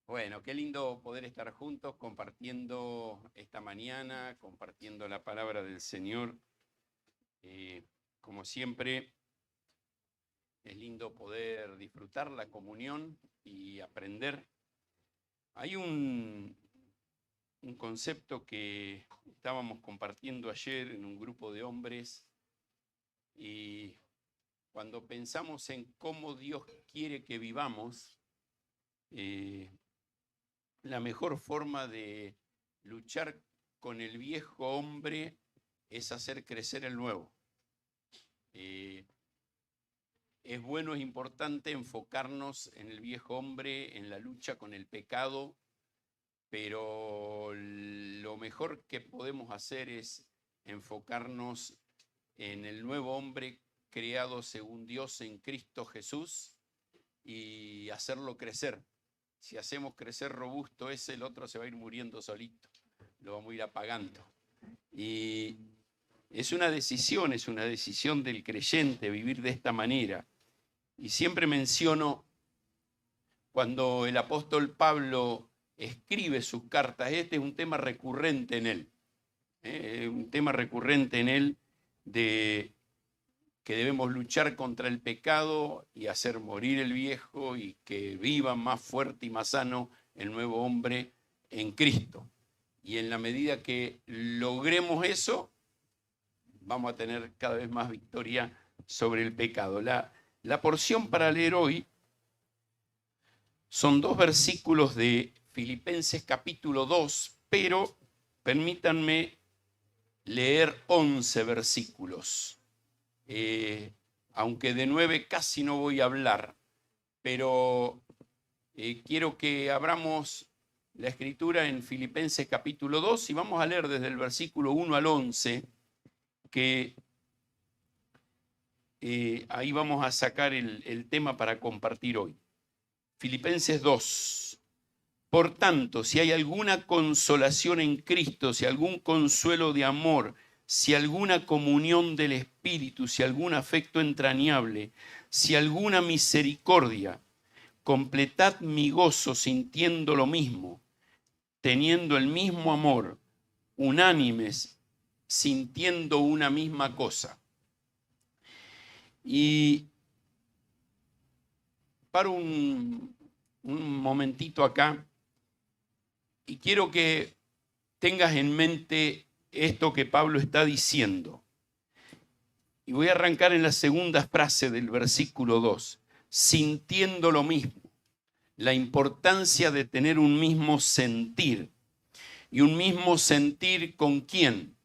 Bueno, qué lindo poder estar juntos compartiendo esta mañana, compartiendo la palabra del Señor. Como siempre, es lindo poder disfrutar la comunión y aprender. Hay un concepto que estábamos compartiendo ayer en un grupo de hombres y cuando pensamos en cómo Dios quiere que vivamos, la mejor forma de luchar con el viejo hombre es hacer crecer el nuevo. Es bueno, es importante enfocarnos en el viejo hombre, en la lucha con el pecado, pero lo mejor que podemos hacer es enfocarnos en el nuevo hombre creado según Dios en Cristo Jesús y hacerlo crecer. Si hacemos crecer robusto ese, el otro se va a ir muriendo solito, lo vamos a ir apagando. Y es una decisión del creyente vivir de esta manera. Y siempre menciono cuando el apóstol Pablo escribe sus cartas, este es un tema recurrente en él, un tema recurrente en él de que debemos luchar contra el pecado y hacer morir el viejo y que viva más fuerte y más sano el nuevo hombre en Cristo. Y en la medida que logremos eso, vamos a tener cada vez más victoria sobre el pecado. La porción para leer hoy son 2 versículos de Filipenses capítulo 2, pero permítanme leer 11 versículos. Aunque de 9 casi no voy a hablar, pero quiero que abramos la escritura en Filipenses capítulo 2 y vamos a leer desde el versículo 1 al 11, que ahí vamos a sacar el tema para compartir hoy. Filipenses 2. Por tanto, si hay alguna consolación en Cristo, si algún consuelo de amor, si alguna comunión del Espíritu, si algún afecto entrañable, si alguna misericordia, completad mi gozo sintiendo lo mismo, teniendo el mismo amor, unánimes, sintiendo una misma cosa. Y paro un momentito acá y quiero que tengas en mente esto que Pablo está diciendo. Y voy a arrancar en la segunda frase del versículo 2, sintiendo lo mismo, la importancia de tener un mismo sentir. ¿Y un mismo sentir con quién?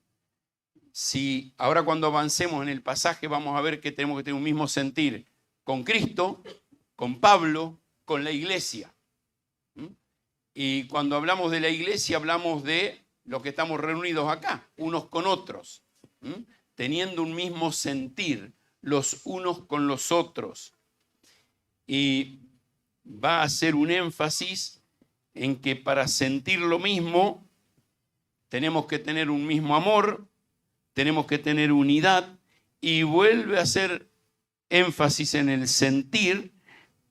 Si ahora cuando avancemos en el pasaje vamos a ver que tenemos que tener un mismo sentir con Cristo, con Pablo, con la iglesia. Y cuando hablamos de la iglesia hablamos de los que estamos reunidos acá, unos con otros, teniendo un mismo sentir, los unos con los otros. Y va a hacer un énfasis en que para sentir lo mismo tenemos que tener un mismo amor, tenemos que tener unidad, y vuelve a hacer énfasis en el sentir,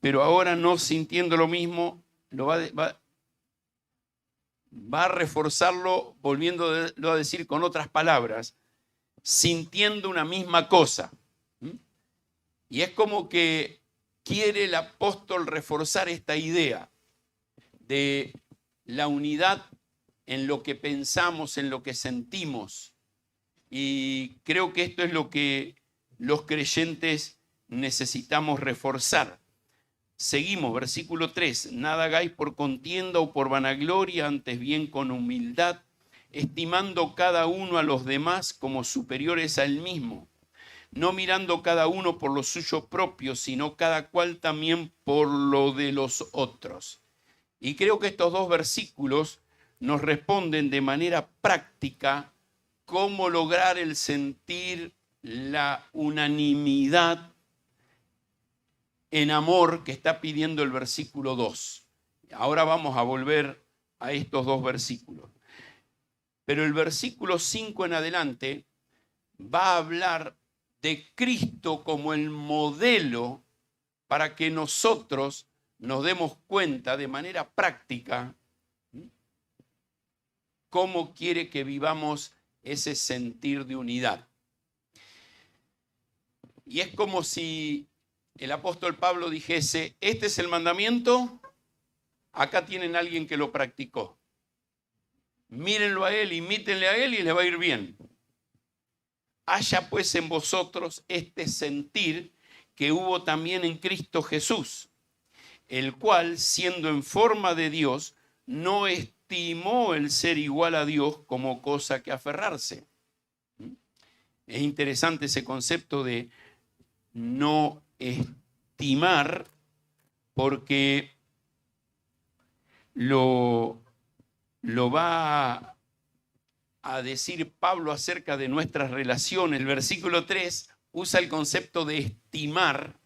pero ahora no sintiendo lo mismo, va a reforzarlo volviéndolo a decir con otras palabras, sintiendo una misma cosa. Y es como que quiere el apóstol reforzar esta idea de la unidad en lo que pensamos, en lo que sentimos. Y creo que esto es lo que los creyentes necesitamos reforzar. Seguimos, versículo 3. Nada hagáis por contienda o por vanagloria, antes bien con humildad, estimando cada uno a los demás como superiores a él mismo, no mirando cada uno por lo suyo propio, sino cada cual también por lo de los otros. Y creo que estos 2 versículos nos responden de manera práctica cómo lograr el sentir la unanimidad en amor que está pidiendo el versículo 2. Ahora vamos a volver a estos 2 versículos. Pero el versículo 5 en adelante va a hablar de Cristo como el modelo para que nosotros nos demos cuenta de manera práctica cómo quiere que vivamos ese sentir de unidad. Y es como si el apóstol Pablo dijese, este es el mandamiento, acá tienen a alguien que lo practicó. Mírenlo a él, imítenle a él y les va a ir bien. Haya pues en vosotros este sentir que hubo también en Cristo Jesús, el cual, siendo en forma de Dios, no estimó el ser igual a Dios como cosa que aferrarse. Es interesante ese concepto de no estimar, porque lo va a decir Pablo acerca de nuestras relaciones. El versículo 3 usa el concepto de estimar.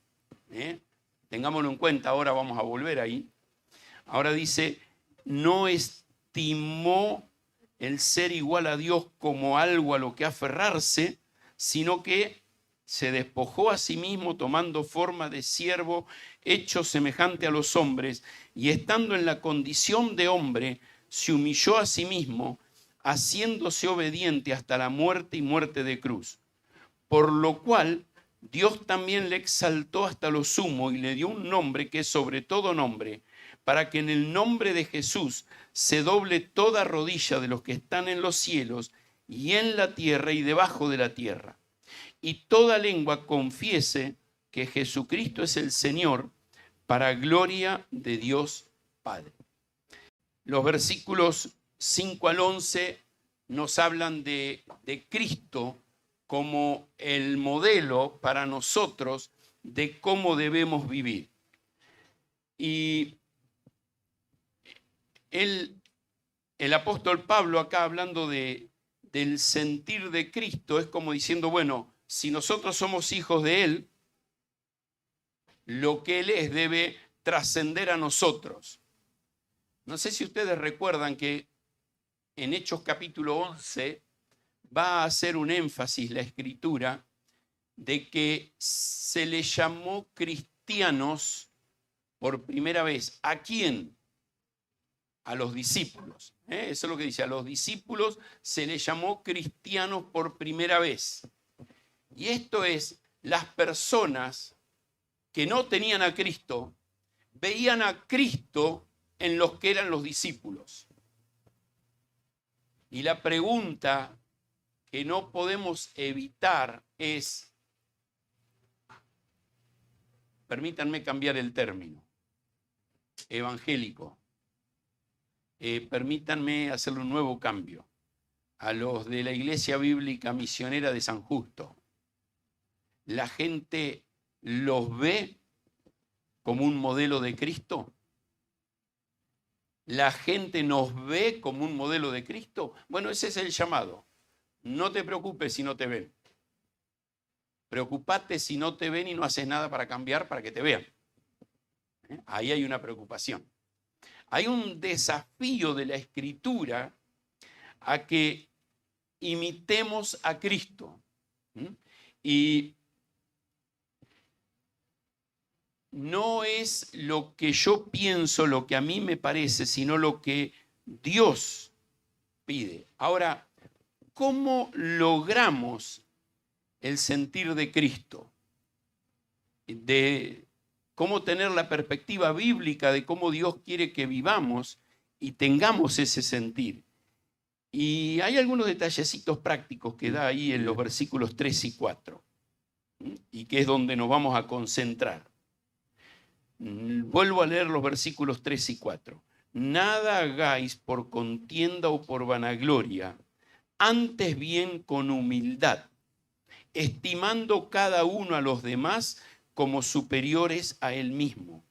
Tengámoslo en cuenta, ahora vamos a volver ahí. Ahora dice, no estimó el ser igual a Dios como algo a lo que aferrarse, sino que se despojó a sí mismo tomando forma de siervo, hecho semejante a los hombres, y estando en la condición de hombre, se humilló a sí mismo, haciéndose obediente hasta la muerte y muerte de cruz. Por lo cual Dios también le exaltó hasta lo sumo y le dio un nombre que es sobre todo nombre, para que en el nombre de Jesús se doble toda rodilla de los que están en los cielos y en la tierra y debajo de la tierra, y toda lengua confiese que Jesucristo es el Señor, para gloria de Dios Padre. Los versículos 5 al 11 nos hablan de Cristo como el modelo para nosotros de cómo debemos vivir. Y el apóstol Pablo acá hablando del sentir de Cristo es como diciendo, bueno, si nosotros somos hijos de Él, lo que Él es debe trascender a nosotros. No sé si ustedes recuerdan que en Hechos capítulo 11 va a hacer un énfasis la Escritura de que se le llamó cristianos por primera vez. ¿A quién? A los discípulos. Eso es lo que dice, a los discípulos se les llamó cristianos por primera vez. Y esto es, las personas que no tenían a Cristo, veían a Cristo en los que eran los discípulos. Y la pregunta que no podemos evitar es, permítanme cambiar el término, evangélico. Permítanme hacerle un nuevo cambio. A los de la Iglesia Bíblica Misionera de San Justo, la gente los ve como un modelo de Cristo. La gente nos ve como un modelo de Cristo. Bueno, ese es el llamado. No te preocupes si no te ven. Preocupate si no te ven y no haces nada para cambiar para que te vean. Ahí hay una preocupación. Hay un desafío de la Escritura a que imitemos a Cristo. Y no es lo que yo pienso, lo que a mí me parece, sino lo que Dios pide. Ahora, ¿cómo logramos el sentir de Cristo? De cómo tener la perspectiva bíblica de cómo Dios quiere que vivamos y tengamos ese sentir. Y hay algunos detallecitos prácticos que da ahí en los versículos 3 y 4, y que es donde nos vamos a concentrar. Vuelvo a leer los versículos 3 y 4. Nada hagáis por contienda o por vanagloria, antes bien con humildad, estimando cada uno a los demás como superiores a él mismo,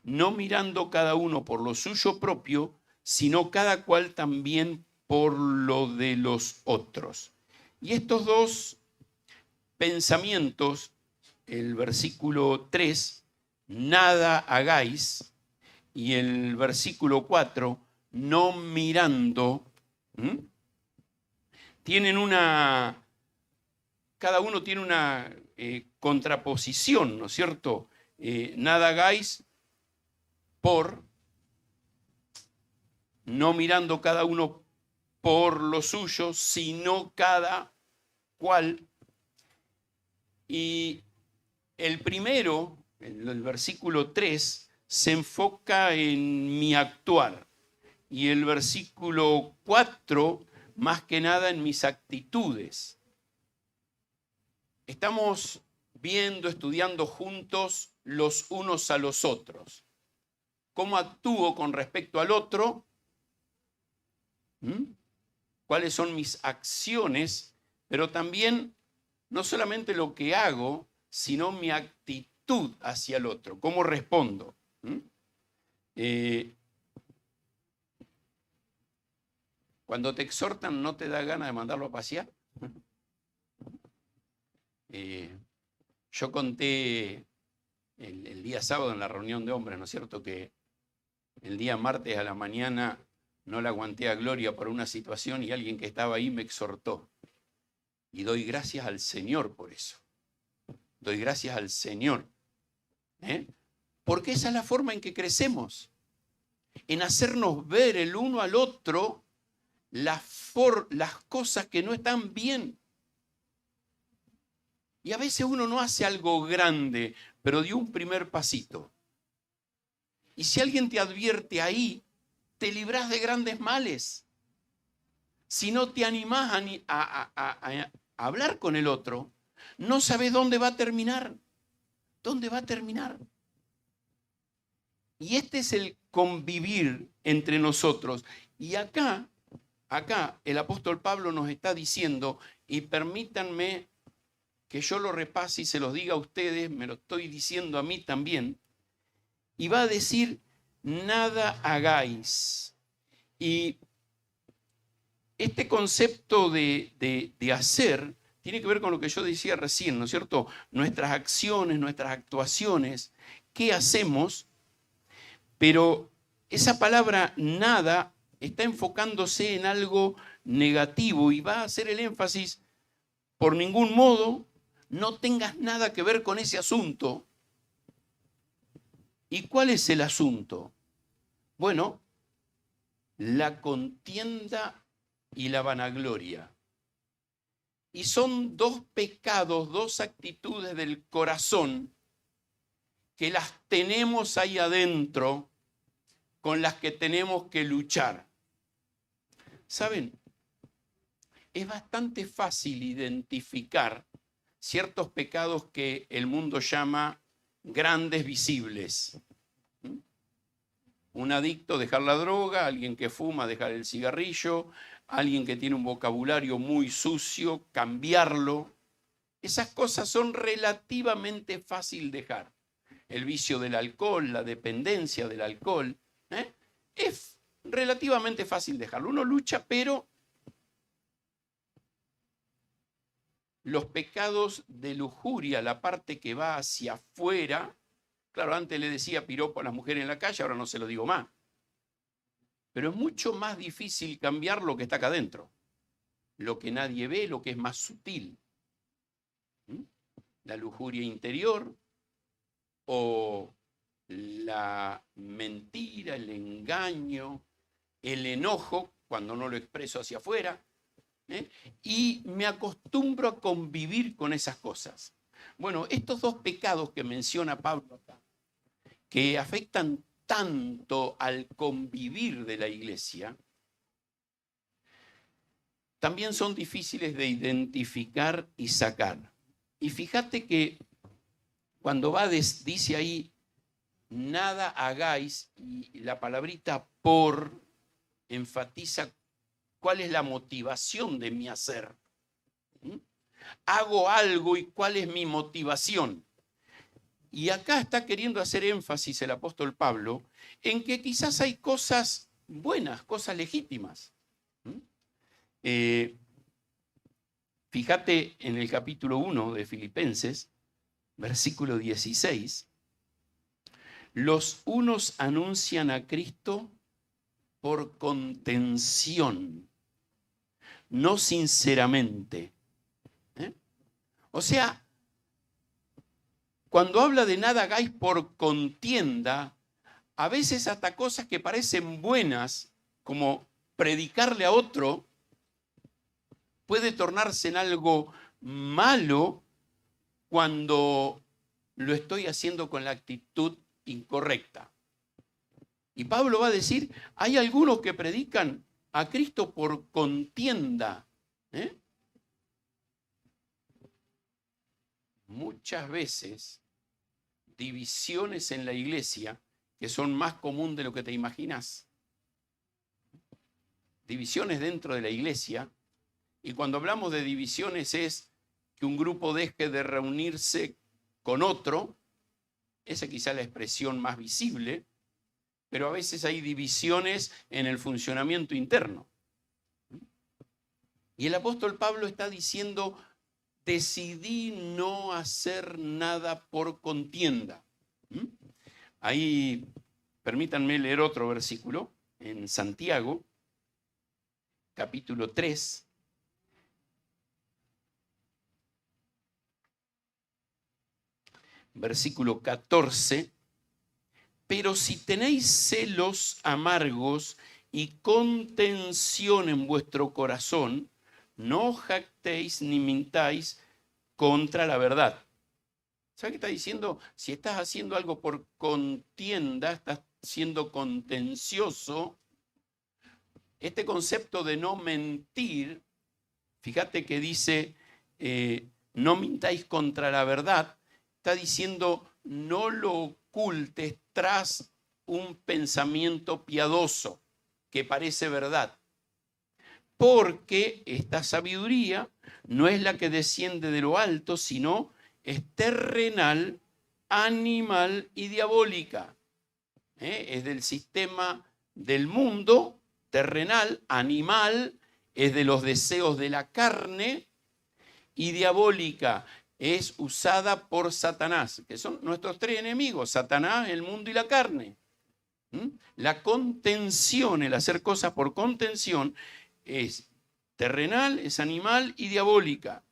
no mirando cada uno por lo suyo propio, sino cada cual también por lo de los otros. Y estos dos pensamientos, el versículo 3, nada hagáis, y el versículo 4, no mirando, tienen cada uno tiene una contraposición, ¿no es cierto? Nada hagáis por, no mirando cada uno por lo suyo, sino cada cual. Y el primero, el versículo 3, se enfoca en mi actuar. Y el versículo 4, más que nada en mis actitudes. Estamos viendo, estudiando juntos los unos a los otros. ¿Cómo actúo con respecto al otro? ¿Cuáles son mis acciones? Pero también no solamente lo que hago, sino mi actitud hacia el otro. ¿Cómo respondo? Cuando te exhortan, ¿no te da ganas de mandarlo a pasear? Yo conté el día sábado en la reunión de hombres, ¿no es cierto?, que el día martes a la mañana no la aguanté a Gloria por una situación y alguien que estaba ahí me exhortó. Y doy gracias al Señor por eso. Doy gracias al Señor. Porque esa es la forma en que crecemos. En hacernos ver el uno al otro las cosas que no están bien. Y a veces uno no hace algo grande, pero dio un primer pasito. Y si alguien te advierte ahí, te librás de grandes males. Si no te animás a hablar con el otro, no sabes dónde va a terminar. ¿Dónde va a terminar? Y este es el convivir entre nosotros. Y acá el apóstol Pablo nos está diciendo, y permítanme que yo lo repase y se los diga a ustedes, me lo estoy diciendo a mí también, y va a decir, nada hagáis. Y este concepto de hacer tiene que ver con lo que yo decía recién, ¿no es cierto? Nuestras acciones, nuestras actuaciones, ¿qué hacemos? Pero esa palabra nada está enfocándose en algo negativo y va a hacer el énfasis, por ningún modo, no tengas nada que ver con ese asunto. ¿Y cuál es el asunto? Bueno, la contienda y la vanagloria. Y son dos pecados, dos actitudes del corazón que las tenemos ahí adentro, con las que tenemos que luchar. ¿Saben? Es bastante fácil identificar ciertos pecados que el mundo llama grandes visibles. Un adicto, dejar la droga; alguien que fuma, dejar el cigarrillo; alguien que tiene un vocabulario muy sucio, cambiarlo. Esas cosas son relativamente fácil dejar. El vicio del alcohol, la dependencia del alcohol, es relativamente fácil dejarlo. Uno lucha, pero los pecados de lujuria, la parte que va hacia afuera, claro, antes le decía piropo a las mujeres en la calle, ahora no se lo digo más. Pero es mucho más difícil cambiar lo que está acá adentro. Lo que nadie ve, lo que es más sutil. La lujuria interior o la mentira, el engaño, el enojo, cuando no lo expreso hacia afuera. Y me acostumbro a convivir con esas cosas. Bueno, estos dos pecados que menciona Pablo acá, que afectan tanto al convivir de la iglesia, también son difíciles de identificar y sacar. Y fíjate que cuando dice ahí, nada hagáis, y la palabrita por enfatiza cuál es la motivación de mi hacer. Hago algo y cuál es mi motivación. Y acá está queriendo hacer énfasis el apóstol Pablo en que quizás hay cosas buenas, cosas legítimas. Fíjate en el capítulo 1 de Filipenses, versículo 16. Los unos anuncian a Cristo por contención, no sinceramente. O sea, cuando habla de nada hagáis por contienda, a veces hasta cosas que parecen buenas, como predicarle a otro, puede tornarse en algo malo cuando lo estoy haciendo con la actitud incorrecta. Y Pablo va a decir, hay algunos que predican a Cristo por contienda. Muchas veces divisiones en la iglesia que son más común de lo que te imaginas. Divisiones dentro de la iglesia. Y cuando hablamos de divisiones es que un grupo deje de reunirse con otro. Esa quizá es la expresión más visible. Pero a veces hay divisiones en el funcionamiento interno. Y el apóstol Pablo está diciendo, decidí no hacer nada por contienda. Ahí, permítanme leer otro versículo, en Santiago, capítulo 3. Versículo 14. Pero si tenéis celos amargos y contención en vuestro corazón, no jactéis ni mintáis contra la verdad. ¿Sabes qué está diciendo? Si estás haciendo algo por contienda, estás siendo contencioso. Este concepto de no mentir, fíjate que dice, no mintáis contra la verdad, está diciendo, no lo ocultes tras un pensamiento piadoso que parece verdad. Porque esta sabiduría no es la que desciende de lo alto, sino es terrenal, animal y diabólica. Es del sistema del mundo, terrenal, animal, es de los deseos de la carne, y diabólica, es usada por Satanás, que son nuestros tres enemigos, Satanás, el mundo y la carne. La contención, el hacer cosas por contención, es terrenal, es animal y diabólica.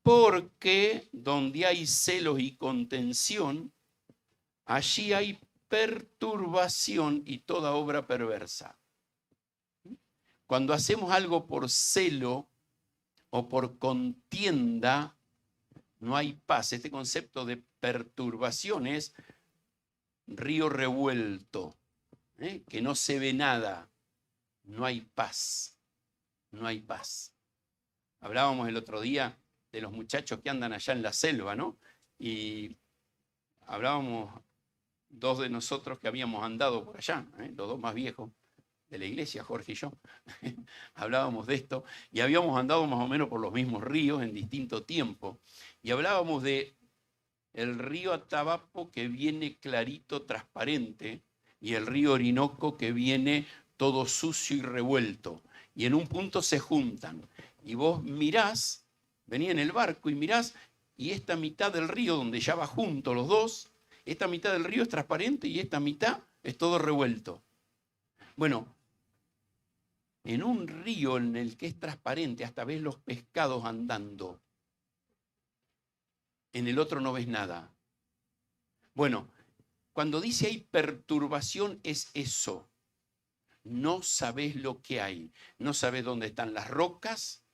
Porque donde hay celos y contención, allí hay perturbación y toda obra perversa. Cuando hacemos algo por celo o por contienda, no hay paz. Este concepto de perturbación es río revuelto, que no se ve nada. No hay paz. No hay paz. Hablábamos el otro día de los muchachos que andan allá en la selva, ¿no? Y hablábamos dos de nosotros que habíamos andado por allá, los dos más viejos de la iglesia, Jorge y yo, hablábamos de esto y habíamos andado más o menos por los mismos ríos en distinto tiempo y hablábamos de el río Atabapo que viene clarito, transparente, y el río Orinoco que viene todo sucio y revuelto, y en un punto se juntan, y vos mirás, venís en el barco y mirás, y esta mitad del río donde ya va junto los dos, esta mitad del río es transparente y esta mitad es todo revuelto. Bueno, en un río en el que es transparente hasta ves los pescados andando. En el otro no ves nada. Bueno, cuando dice hay perturbación es eso. No sabes lo que hay. No sabes dónde están las rocas,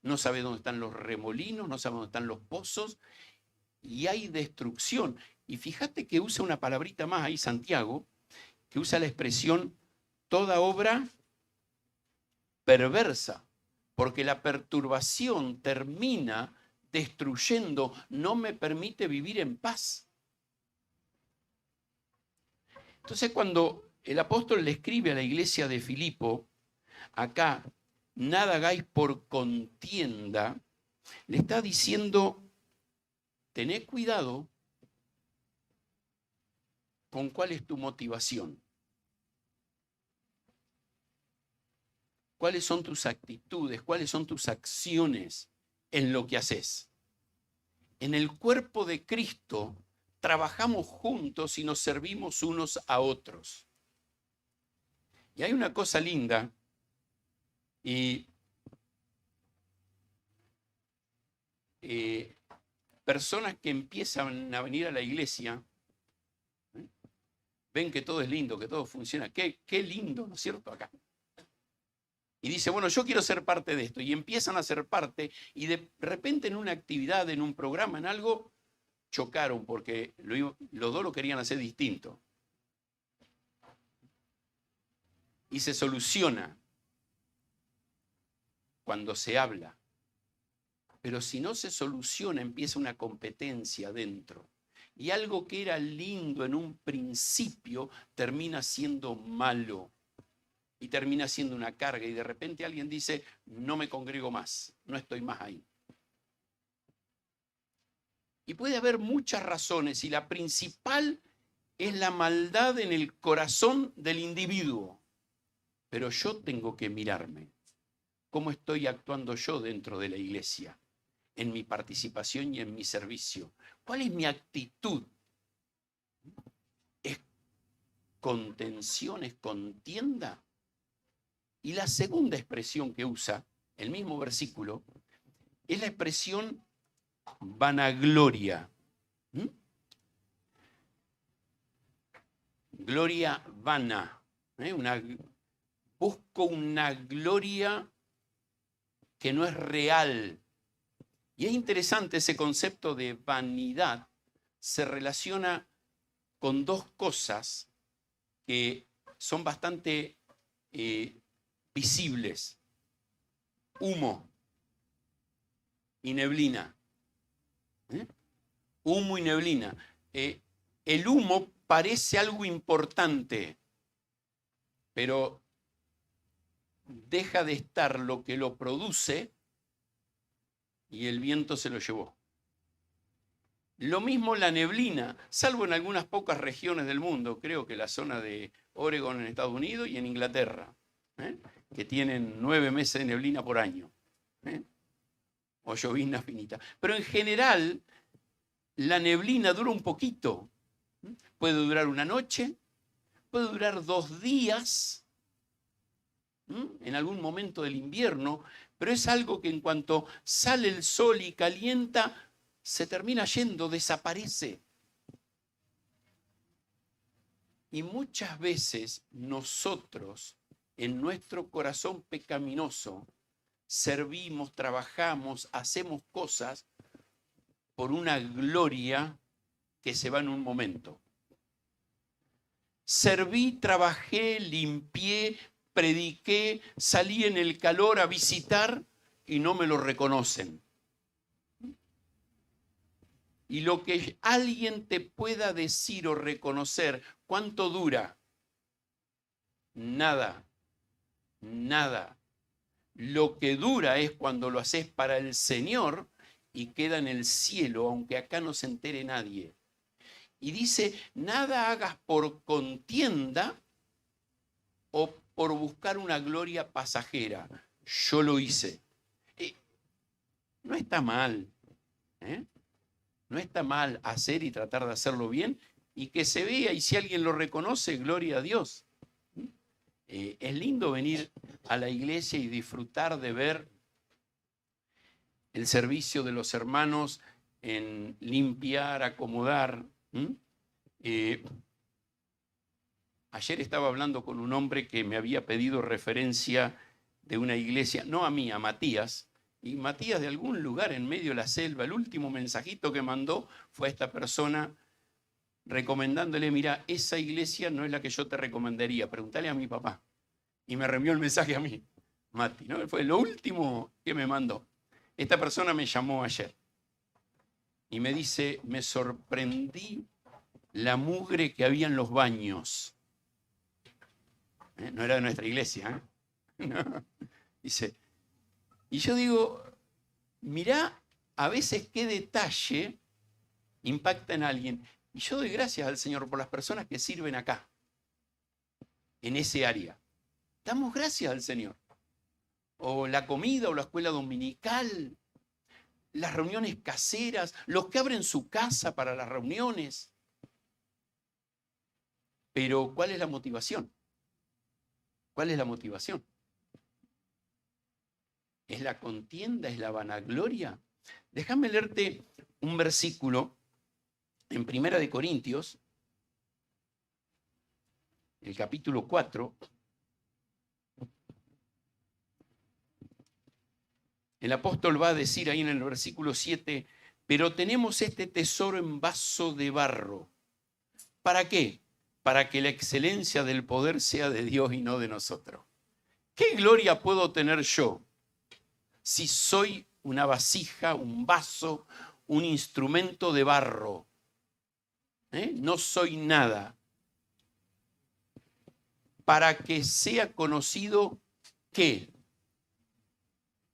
no sabes dónde están los remolinos, no sabes dónde están los pozos, y hay destrucción. Y fíjate que usa una palabrita más ahí, Santiago, que usa la expresión toda obra perversa, porque la perturbación termina destruyendo, no me permite vivir en paz. Entonces, cuando el apóstol le escribe a la iglesia de Filipo, acá, nada hagáis por contienda, le está diciendo, tened cuidado con cuál es tu motivación. ¿Cuáles son tus actitudes? ¿Cuáles son tus acciones en lo que haces? En el cuerpo de Cristo trabajamos juntos y nos servimos unos a otros. Y hay una cosa linda, y personas que empiezan a venir a la iglesia, ven que todo es lindo, que todo funciona. Qué lindo, ¿no es cierto? Acá. Y dice, bueno, yo quiero ser parte de esto. Y empiezan a ser parte y de repente en una actividad, en un programa, en algo, chocaron porque los dos lo querían hacer distinto. Y se soluciona cuando se habla. Pero si no se soluciona, empieza una competencia adentro. Y algo que era lindo en un principio termina siendo malo. Y termina siendo una carga. Y de repente alguien dice, no me congrego más, no estoy más ahí. Y puede haber muchas razones. Y la principal es la maldad en el corazón del individuo. Pero yo tengo que mirarme. ¿Cómo estoy actuando yo dentro de la iglesia? En mi participación y en mi servicio. ¿Cuál es mi actitud? ¿Es contención, es contienda? Y la segunda expresión que usa, el mismo versículo, es la expresión vanagloria. ¿Mm? Gloria vana. Busco una gloria que no es real. Y es interesante ese concepto de vanidad, se relaciona con dos cosas que son bastante visibles: humo y neblina. Humo y neblina. El humo parece algo importante, pero deja de estar lo que lo produce y el viento se lo llevó. Lo mismo la neblina, salvo en algunas pocas regiones del mundo, creo que la zona de Oregon en Estados Unidos y en Inglaterra, que tienen 9 meses de neblina por año, o llovizna finita. Pero en general, la neblina dura un poquito. Puede durar una noche, puede durar 2 días, en algún momento del invierno, pero es algo que en cuanto sale el sol y calienta, se termina yendo, desaparece. Y muchas veces nosotros, en nuestro corazón pecaminoso, servimos, trabajamos, hacemos cosas por una gloria que se va en un momento. Serví, trabajé, limpié, prediqué, salí en el calor a visitar y no me lo reconocen. Y lo que alguien te pueda decir o reconocer, ¿cuánto dura? Nada, nada. Lo que dura es cuando lo haces para el Señor y queda en el cielo, aunque acá no se entere nadie. Y dice, nada hagas por contienda o por buscar una gloria pasajera. Yo lo hice. No está mal, no está mal hacer y tratar de hacerlo bien y que se vea, y si alguien lo reconoce, gloria a Dios. Es lindo venir a la iglesia y disfrutar de ver el servicio de los hermanos en limpiar, acomodar. Ayer estaba hablando con un hombre que me había pedido referencia de una iglesia, no a mí, a Matías, y Matías de algún lugar en medio de la selva, el último mensajito que mandó fue a esta persona recomendándole, mira, esa iglesia no es la que yo te recomendaría, preguntale a mi papá. Y me reenvió el mensaje a mí, Mati, ¿no? Fue lo último que me mandó. Esta persona me llamó ayer y me dice, me sorprendí la mugre que había en los baños. No era de nuestra iglesia, No. Dice, y yo digo, mirá a veces qué detalle impacta en alguien. Y yo doy gracias al Señor por las personas que sirven acá, en ese área. Damos gracias al Señor. O la comida, o la escuela dominical, las reuniones caseras, los que abren su casa para las reuniones. Pero, ¿cuál es la motivación? ¿Cuál es la motivación? ¿Es la contienda? ¿Es la vanagloria? Déjame leerte un versículo en 1 Corintios, el capítulo 4, el apóstol va a decir ahí en el versículo 7, pero tenemos este tesoro en vaso de barro. ¿Para qué? Para que la excelencia del poder sea de Dios y no de nosotros. ¿Qué gloria puedo tener yo si soy una vasija, un vaso, un instrumento de barro? No soy nada. Para que sea conocido, ¿qué?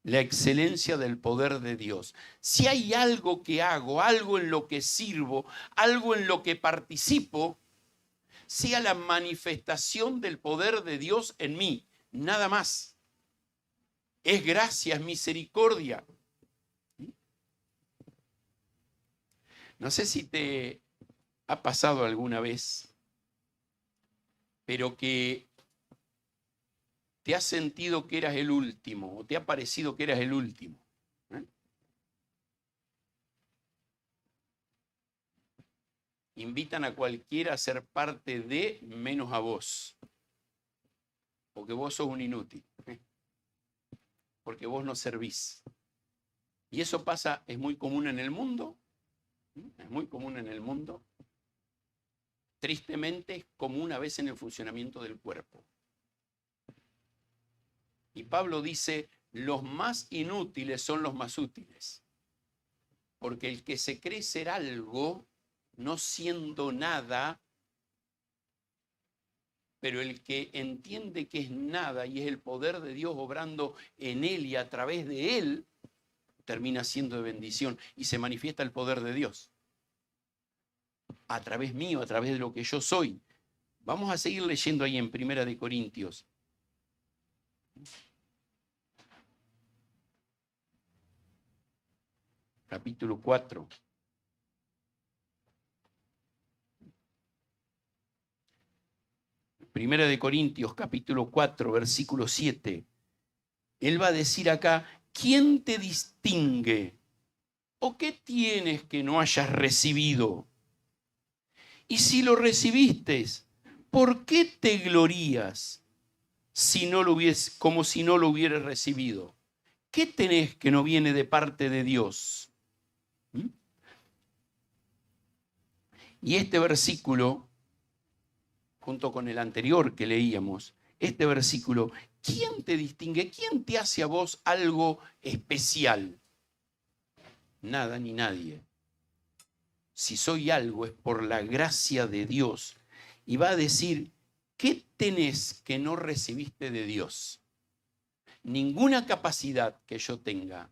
La excelencia del poder de Dios. Si hay algo que hago, algo en lo que sirvo, algo en lo que participo, sea la manifestación del poder de Dios en mí, nada más. Es gracia, es misericordia. No sé si te ha pasado alguna vez, pero que te has sentido que eras el último, o te ha parecido que eras el último. Invitan a cualquiera a ser parte de, menos a vos. Porque vos sos un inútil. Porque vos no servís. Y eso pasa, es muy común en el mundo. Es muy común en el mundo. Tristemente es común a veces en el funcionamiento del cuerpo. Y Pablo dice, los más inútiles son los más útiles. Porque el que se cree ser algo, no siendo nada, pero el que entiende que es nada y es el poder de Dios obrando en él y a través de él, termina siendo de bendición y se manifiesta el poder de Dios. A través mío, a través de lo que yo soy. Vamos a seguir leyendo ahí en 1 Corintios. Capítulo 4. Primera de Corintios, capítulo 4, versículo 7. Él va a decir acá, ¿quién te distingue? ¿O qué tienes que no hayas recibido? Y si lo recibiste, ¿por qué te glorías si no lo como si no lo hubieras recibido? ¿Qué tenés que no viene de parte de Dios? Y este versículo, junto con el anterior que leíamos, este versículo, ¿quién te distingue? ¿Quién te hace a vos algo especial? Nada ni nadie. Si soy algo es por la gracia de Dios. Y va a decir, ¿qué tenés que no recibiste de Dios? Ninguna capacidad que yo tenga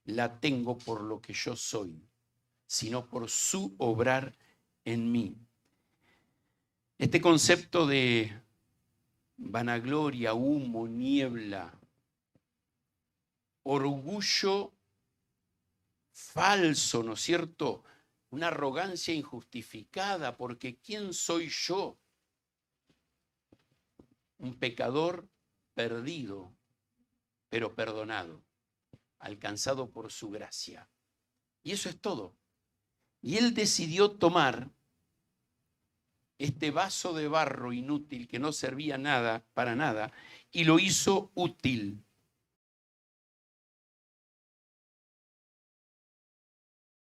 la tengo por lo que yo soy, sino por su obrar en mí. Este concepto de vanagloria, humo, niebla, orgullo falso, ¿no es cierto? Una arrogancia injustificada, porque ¿quién soy yo? Un pecador perdido, pero perdonado, alcanzado por su gracia. Y eso es todo. Y él decidió tomar este vaso de barro inútil que no servía nada, para nada, y lo hizo útil.